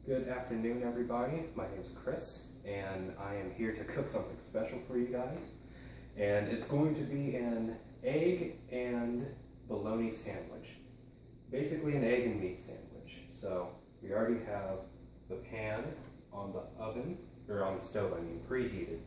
Good afternoon, everybody. My name is Chris, and I am here to cook something special for you guys. And it's going to be an egg and bologna sandwich. Basically an egg and meat sandwich. So we already have the pan on the oven, or on the stove, I mean, preheated.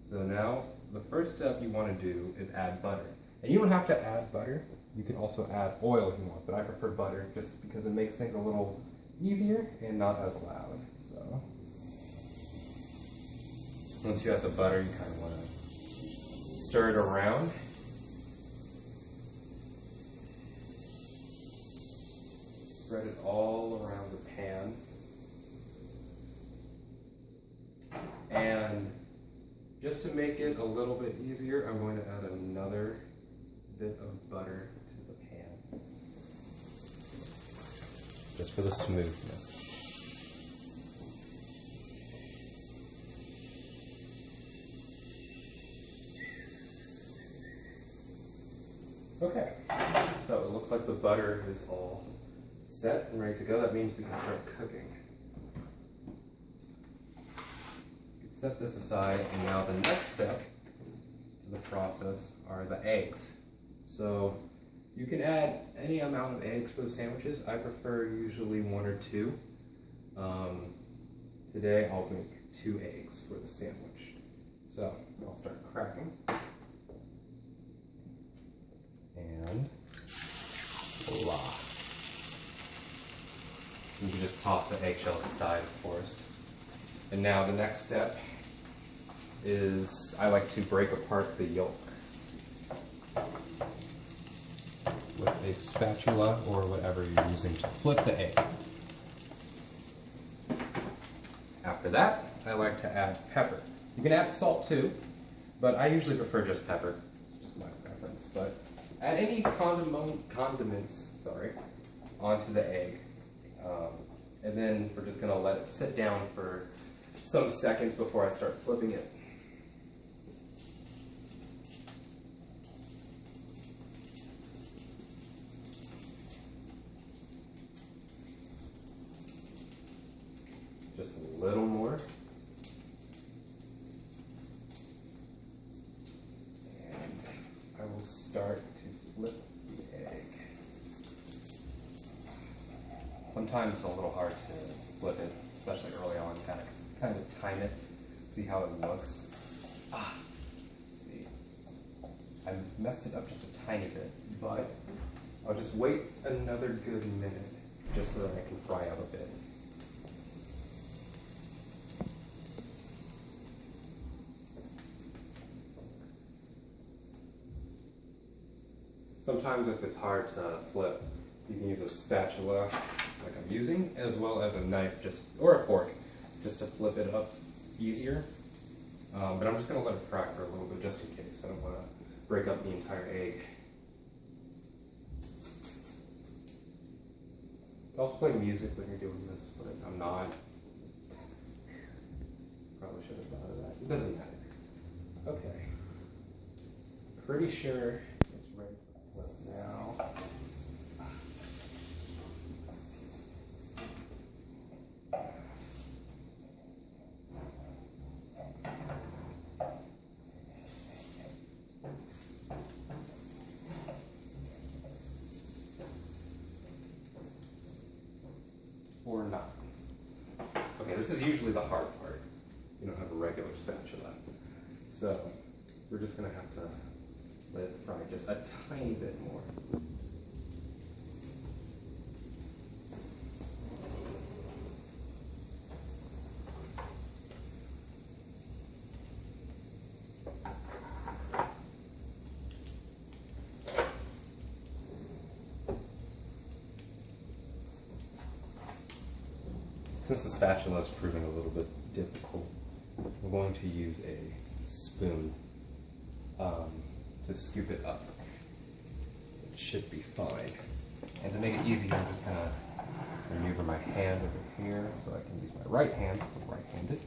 So now the first step you want to do is add butter. And you don't have to add butter. You can also add oil if you want, but I prefer butter just because it makes things a little easier and not as loud. So once you have the butter, you kind of want to stir it around. Spread it all around the pan. And just to make it a little bit easier, I'm going to add another bit of butter to the pan, just for the smoothness. Okay, so it looks like the butter is all set and ready to go. That means we can start cooking. Set this aside, and now the next step to the process are the eggs. So you can add any amount of eggs for the sandwiches. I prefer usually 1 or 2. Today I'll make 2 eggs for the sandwich. So I'll start cracking. And voila. You can just toss the eggshells aside, of course. And now the next step is I like to break apart the yolk with a spatula or whatever you're using to flip the egg. After that, I like to add pepper. You can add salt too, but I usually prefer just pepper. It's just my preference. But add any condiments onto the egg. And then we're just gonna let it sit down for some seconds before I start flipping it. Just a little more. And I will start to flip the egg. Sometimes it's a little hard to flip it, especially early on. Kind of time it, see how it looks. See, I messed it up just a tiny bit, but I'll just wait another good minute just so that I can fry out a bit. Sometimes if it's hard to flip, you can use a spatula like I'm using, as well as a knife or a fork, just to flip it up easier. But I'm just going to let it crack for a little bit just in case. I don't want to break up the entire egg. You also play music when you're doing this, but I'm not. Probably should have thought of that. It doesn't matter. Okay. Pretty sure it's ready for flip now. Or not. Okay, this is usually the hard part. You don't have a regular spatula. So we're just gonna have to let it fry just a tiny bit more. Since the spatula is proving a little bit difficult, we're going to use a spoon to scoop it up. It should be fine. And to make it easier, I'm just going to maneuver my hand over here so I can use my right hand, since I'm right-handed.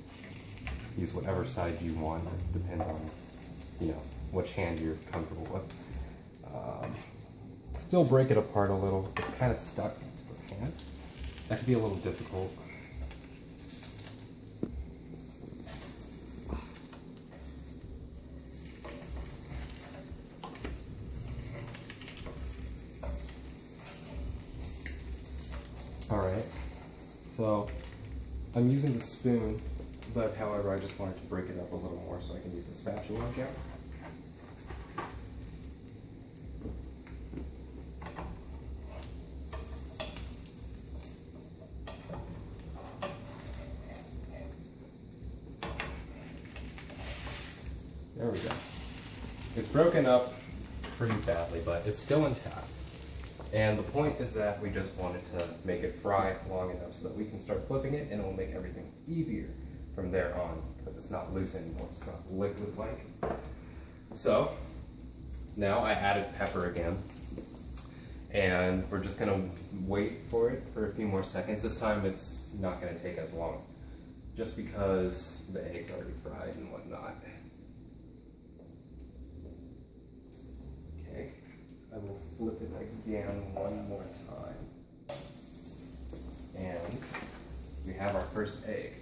Use whatever side you want. It depends on, which hand you're comfortable with. Still break it apart a little. It's kind of stuck to the pan. That could be a little difficult. Alright, so I'm using the spoon, but however I just wanted to break it up a little more so I can use the spatula again. There we go. It's broken up pretty badly, but it's still intact. And the point is that we just wanted to make it fry long enough so that we can start flipping it, and it will make everything easier from there on because it's not loose anymore, it's not liquid-like. So now I added pepper again, and we're just gonna wait for it for a few more seconds. This time it's not gonna take as long, just because the egg's already fried and whatnot. Okay, I will flip it again one more time. And we have our first egg.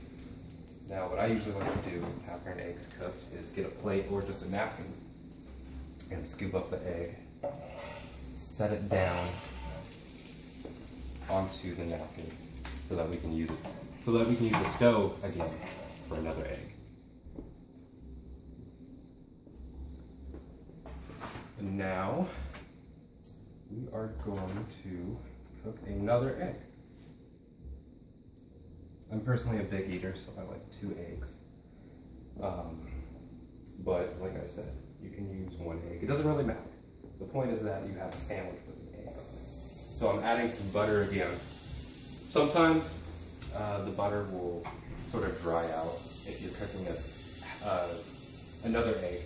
Now what I usually like to do after an egg's cooked is get a plate or just a napkin and scoop up the egg, set it down onto the napkin so that we can use it, so that we can use the stove again for another egg. And now we are going to cook another egg. I'm personally a big eater, so I like 2 eggs. But like I said, you can use 1 egg. It doesn't really matter. The point is that you have a sandwich with an egg on it. So I'm adding some butter again. Sometimes the butter will sort of dry out if you're cooking another egg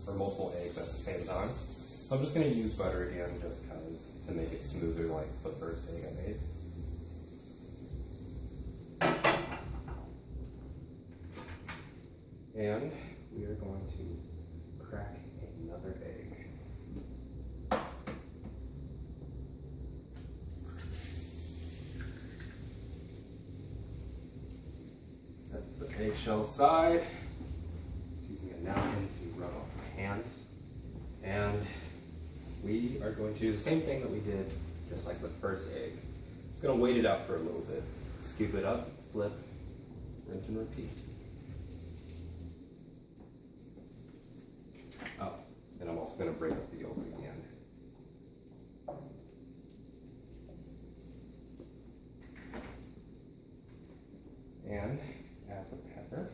or multiple eggs at the same time. So I'm just going to use butter again just because to make it smoother like the first egg I made. And we are going to crack another egg. Set the eggshell aside. Just using a napkin to rub off my hands. And we are going to do the same thing that we did just like the first egg. Just going to wait it out for a little bit. Scoop it up, flip, rinse and repeat. Oh, and I'm also going to break up the yolk again. And add the pepper.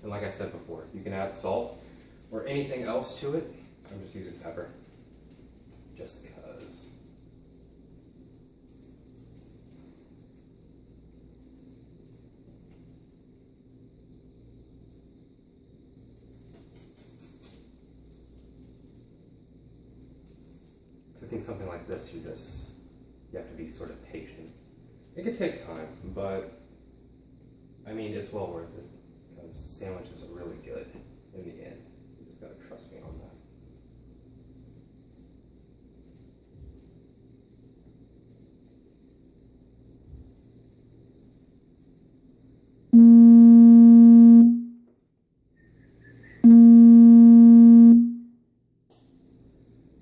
And like I said before, you can add salt or anything else to it. I'm just using pepper, just because. Cooking something like this, you have to be sort of patient. It could take time, but I mean, it's well worth it because the sandwiches are really good in the end. You just gotta trust me on that.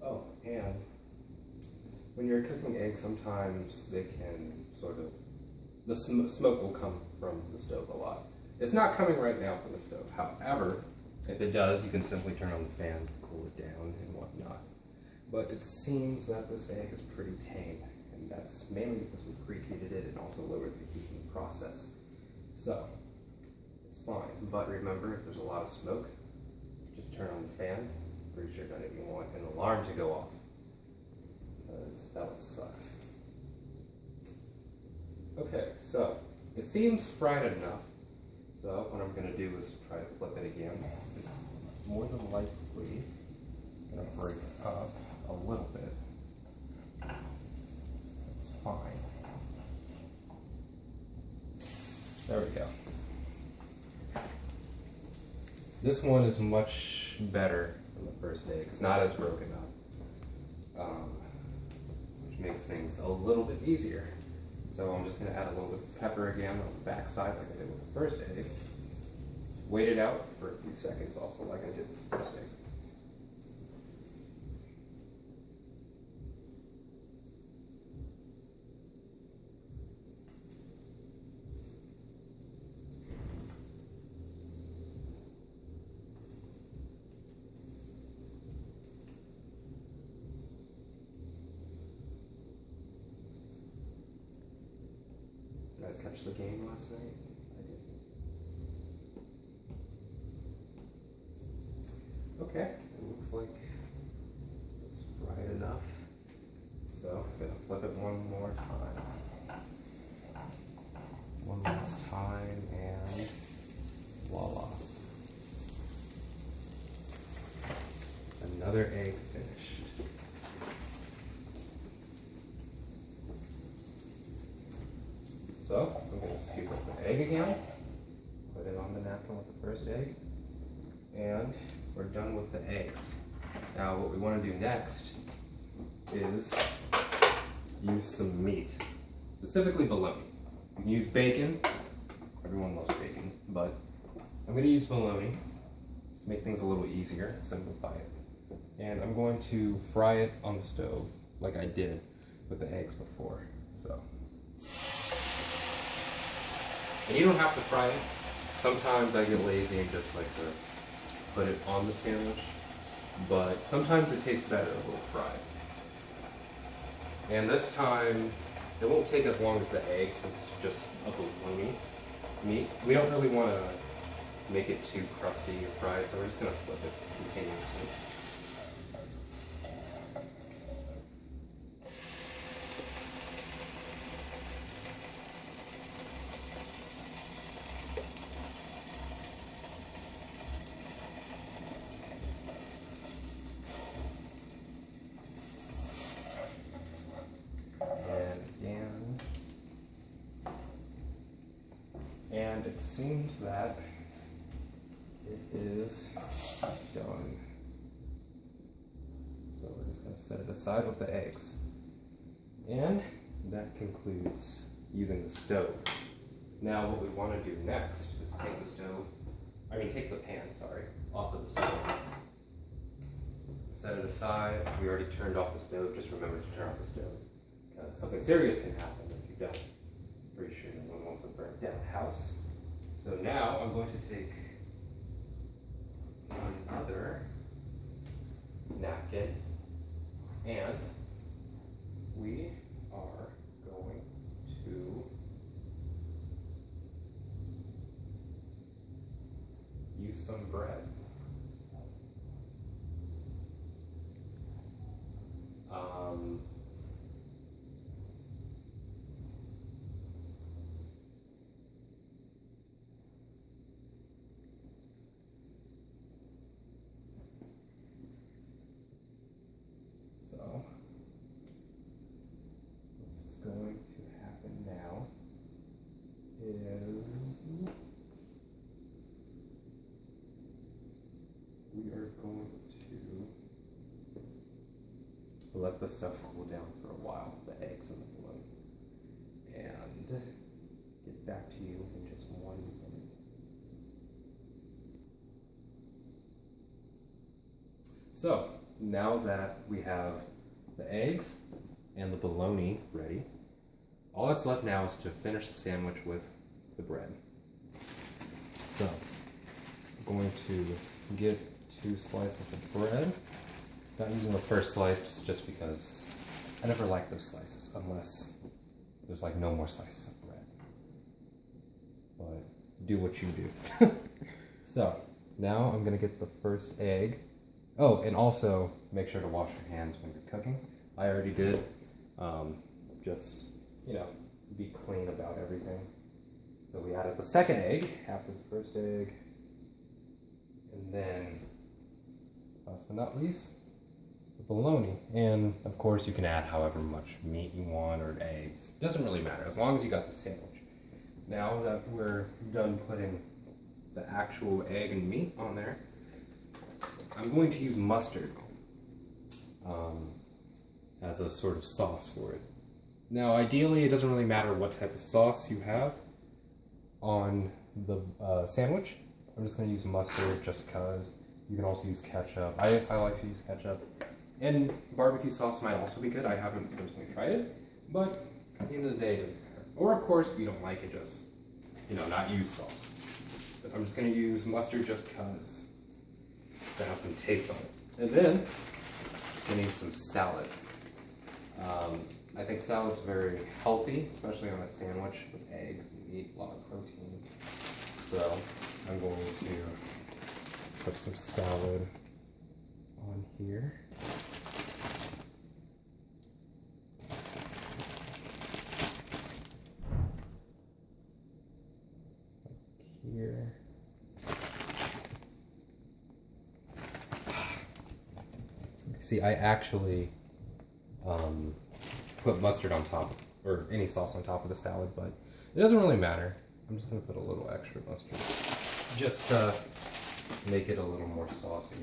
Oh, and when you're cooking eggs, sometimes they can sort of, the smoke will come from the stove a lot. It's not coming right now from the stove. However, if it does, you can simply turn on the fan, cool it down, and whatnot. But it seems that this egg is pretty tame, and that's mainly because we preheated it and also lowered the heat in the process. So, it's fine. But remember, if there's a lot of smoke, just turn on the fan. Pretty sure none of you want an alarm to go off, because that would suck. Okay, so it seems fried enough. So what I'm going to do is try to flip it again. It's more than likely going to break up a little bit. That's fine. There we go. This one is much better than the first egg. It's not as broken up, which makes things a little bit easier. So I'm just going to add a little bit of pepper again on the back side like I did with the first egg. Wait it out for a few seconds also like I did with the first egg. catch the game last night? I did. Okay, it looks like it's bright enough. So I'm gonna flip it one more time. One last time, and voila. Another egg finished. So I'm going to scoop up the egg again, put it on the napkin with the first egg, and we're done with the eggs. Now what we want to do next is use some meat, specifically bologna. You can use bacon, everyone loves bacon, but I'm going to use bologna to make things a little easier, simplify it. And I'm going to fry it on the stove like I did with the eggs before. So. And you don't have to fry it. Sometimes I get lazy and just like to put it on the sandwich, but sometimes it tastes better a little fried. And this time, it won't take as long as the egg since it's just a bologna meat. We don't really want to make it too crusty or fried, so we're just going to flip it continuously. And it seems that it is done. So we're just going to set it aside with the eggs. And that concludes using the stove. Now what we want to do next is take the pan, off of the stove. Set it aside. We already turned off the stove. Just remember to turn off the stove, because something serious can happen if you don't. Pretty sure no one wants a burnt down house. So now I'm going to take another napkin, and we are going to use some bread. So what's going to happen now is we are going to let the stuff cool down for a while, the eggs and the bologna, and get back to you in just 1 minute. So now that we have the eggs and the bologna ready, all that's left now is to finish the sandwich with the bread. So I'm going to get 2 slices of bread. Not using the first slice just because I never like those slices unless there's like no more slices of bread. But do what you do. So now I'm gonna get the first egg. Oh, and also make sure to wash your hands when you're cooking. I already did. Just, be clean about everything. So we added the second egg after the first egg. And then, last but not least, the bologna. And of course you can add however much meat you want or eggs. Doesn't really matter as long as you got the sandwich. Now that we're done putting the actual egg and meat on there, I'm going to use mustard as a sort of sauce for it. Now ideally it doesn't really matter what type of sauce you have on the sandwich. I'm just going to use mustard just because. You can also use ketchup. I like to use ketchup. And barbecue sauce might also be good. I haven't personally tried it, but at the end of the day, it doesn't matter. Or of course, if you don't like it, just, not use sauce. But I'm just gonna use mustard just because to have some taste on it. And then, I'm gonna use some salad. I think salad's very healthy, especially on a sandwich with eggs and meat, a lot of protein. So I'm going to put some salad on here. Here. See, I actually put mustard on top, or any sauce on top of the salad, but it doesn't really matter. I'm just going to put a little extra mustard, just to make it a little more saucy.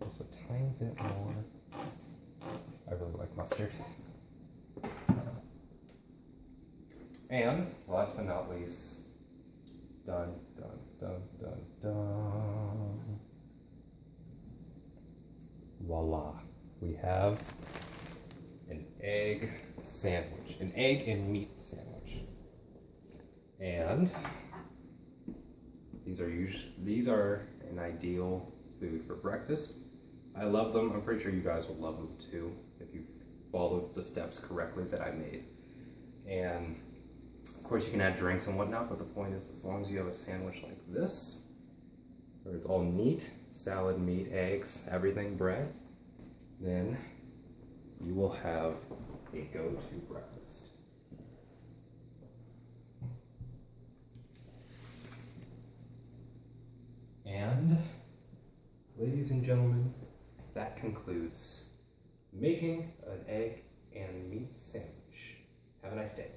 Just a tiny bit more. I really like mustard. And last but not least, dun. Voila. We have an egg sandwich, an egg and meat sandwich. And these are an ideal food for breakfast. I love them. I'm pretty sure you guys will love them too if you followed the steps correctly that I made. And of course you can add drinks and whatnot, but the point is, as long as you have a sandwich like this, where it's all meat, salad, meat, eggs, everything, bread, then you will have a go-to breakfast. And ladies and gentlemen, that concludes making an egg and meat sandwich. Have a nice day.